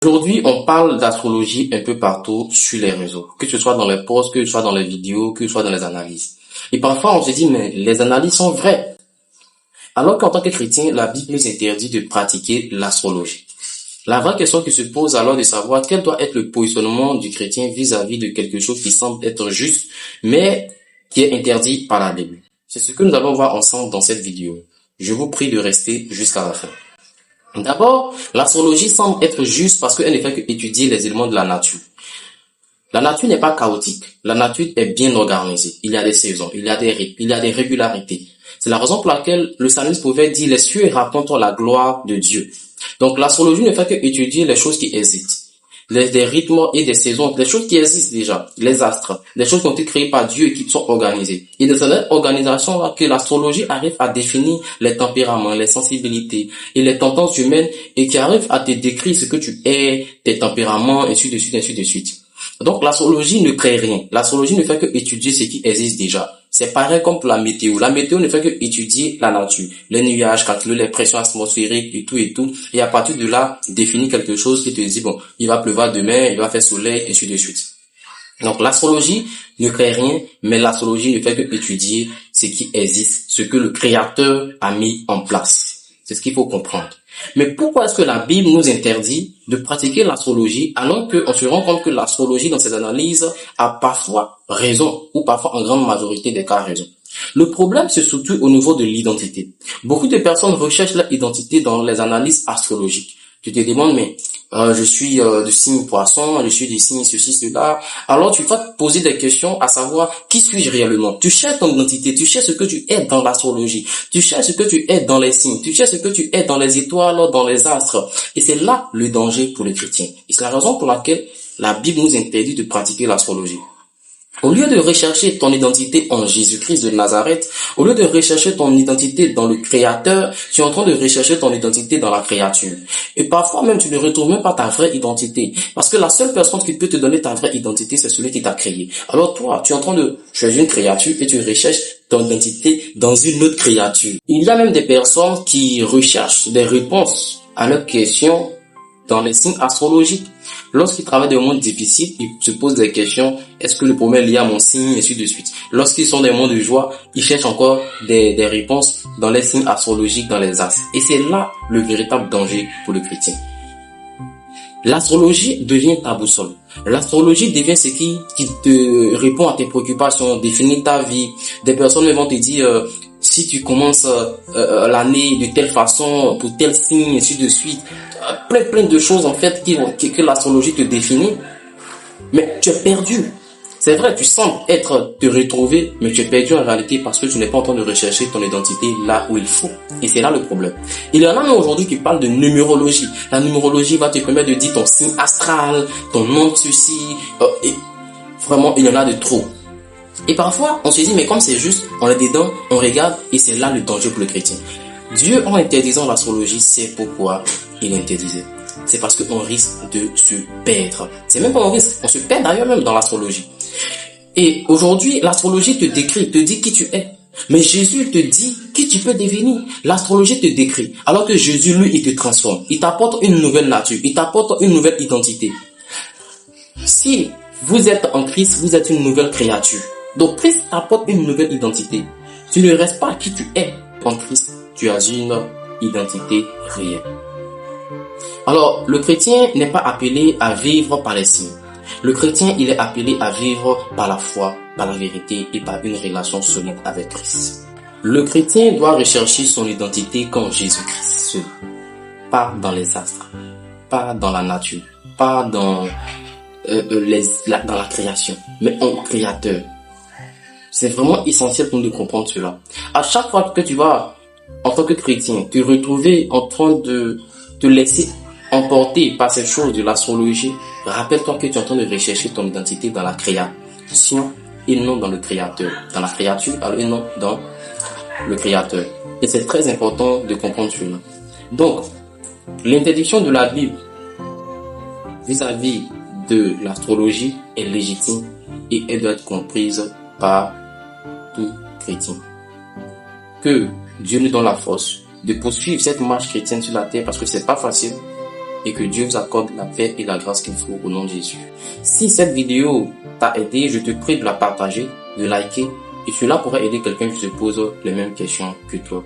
Aujourd'hui, on parle d'astrologie un peu partout sur les réseaux, que ce soit dans les posts, que ce soit dans les vidéos, que ce soit dans les analyses. Et parfois, on se dit, mais les analyses sont vraies. Alors qu'en tant que chrétien, la Bible nous interdit de pratiquer l'astrologie. La vraie question qui se pose alors de savoir quel doit être le positionnement du chrétien vis-à-vis de quelque chose qui semble être juste, mais qui est interdit par la Bible. C'est ce que nous allons voir ensemble dans cette vidéo. Je vous prie de rester jusqu'à la fin. D'abord, l'astrologie semble être juste parce qu'elle ne fait qu'étudier les éléments de la nature. La nature n'est pas chaotique. La nature est bien organisée. Il y a des saisons, il y a des rythmes, il y a des régularités. C'est la raison pour laquelle le psalmiste pouvait dire « Les cieux racontent la gloire de Dieu ». Donc l'astrologie ne fait qu'étudier les choses qui existent. Des rythmes et des saisons, des choses qui existent déjà, les astres, des choses qui ont été créées par Dieu et qui sont organisées. Et de cette organisation-là que l'astrologie arrive à définir les tempéraments, les sensibilités et les tendances humaines et qui arrive à te décrire ce que tu es, tes tempéraments, ainsi de suite, ainsi de suite. Donc l'astrologie ne crée rien. L'astrologie ne fait que étudier ce qui existe déjà. C'est pareil comme pour la météo. La météo ne fait que étudier la nature. Les nuages, calculer les pressions atmosphériques et tout et tout. Et à partir de là, définir quelque chose qui te dit, bon, il va pleuvoir demain, il va faire soleil, et ainsi de suite. Donc l'astrologie ne crée rien, mais l'astrologie ne fait que étudier ce qui existe, ce que le Créateur a mis en place. C'est ce qu'il faut comprendre. Mais pourquoi est-ce que la Bible nous interdit de pratiquer l'astrologie alors qu'on se rend compte que l'astrologie dans ses analyses a parfois raison ou parfois en grande majorité des cas raison? Le problème se situe au niveau de l'identité. Beaucoup de personnes recherchent leur identité dans les analyses astrologiques. Tu te demandes, mais je suis du signe poisson, je suis du signe ceci, cela. Alors tu vas te poser des questions à savoir qui suis-je réellement. Tu cherches ton identité, tu cherches ce que tu es dans l'astrologie, tu cherches ce que tu es dans les signes, tu cherches ce que tu es dans les étoiles, dans les astres. Et c'est là le danger pour les chrétiens. Et c'est la raison pour laquelle la Bible nous interdit de pratiquer l'astrologie. Au lieu de rechercher ton identité en Jésus-Christ de Nazareth, au lieu de rechercher ton identité dans le Créateur, tu es en train de rechercher ton identité dans la créature. Et parfois même, tu ne retrouves même pas ta vraie identité. Parce que la seule personne qui peut te donner ta vraie identité, c'est celui qui t'a créé. Alors toi, tu es en train de choisir une créature et tu recherches ton identité dans une autre créature. Il y a même des personnes qui recherchent des réponses à leurs questions dans les signes astrologiques. Lorsqu'ils travaillent dans des moments difficiles, ils se posent des questions. Est-ce que le problème est lié à mon signe, et ainsi de suite. Lorsqu'ils sont dans des moments de joie, ils cherchent encore des réponses dans les signes astrologiques, dans les astres. Et c'est là le véritable danger pour le chrétien. L'astrologie devient ta boussole. L'astrologie devient ce qui te répond à tes préoccupations, définit ta vie. Des personnes vont te dire si tu commences l'année de telle façon, pour tel signe, et ainsi de suite. Plein de choses en fait que l'astrologie te définit. Mais tu es perdu. C'est vrai, tu sembles te retrouver, mais tu es perdu en réalité parce que tu n'es pas en train de rechercher ton identité là où il faut. Et c'est là le problème. Il y en a même aujourd'hui qui parlent de numérologie. La numérologie va te permettre de dire ton signe astral, ton nom de ceci. Et vraiment, il y en a de trop. Et parfois, on se dit, mais comme c'est juste, on est dedans, on regarde, et c'est là le danger pour le chrétien. Dieu, en interdisant l'astrologie, c'est pourquoi il interdisait. C'est parce qu'on risque de se perdre. C'est même pas un risque, on se perd d'ailleurs même dans l'astrologie. Et aujourd'hui, l'astrologie te décrit, te dit qui tu es. Mais Jésus te dit qui tu peux devenir. L'astrologie te décrit. Alors que Jésus, lui, il te transforme. Il t'apporte une nouvelle nature. Il t'apporte une nouvelle identité. Si vous êtes en Christ, vous êtes une nouvelle créature. Donc Christ t'apporte une nouvelle identité. Tu ne restes pas qui tu es en Christ. Tu as une identité réelle. Alors, le chrétien n'est pas appelé à vivre par les signes. Le chrétien, il est appelé à vivre par la foi, par la vérité et par une relation solide avec Christ. Le chrétien doit rechercher son identité comme Jésus-Christ seul. Pas dans les astres, pas dans la nature, pas dans la création, mais en créateur. C'est vraiment essentiel pour nous de comprendre cela. À chaque fois que tu vas, en tant que chrétien, te retrouver en train de te laisser emporter par cette chose de l'astrologie, rappelle-toi que tu es en train de rechercher ton identité dans la création et non dans le créateur. Dans la créature et non dans le créateur. Et c'est très important de comprendre cela. Donc, l'interdiction de la Bible vis-à-vis de l'astrologie est légitime et elle doit être comprise par tout chrétien. Que Dieu nous donne la force de poursuivre cette marche chrétienne sur la terre parce que c'est pas facile. et que Dieu vous accorde la paix et la grâce qu'il faut au nom de Jésus. Si cette vidéo t'a aidé, je te prie de la partager, de liker, et cela pourrait aider quelqu'un qui se pose les mêmes questions que toi.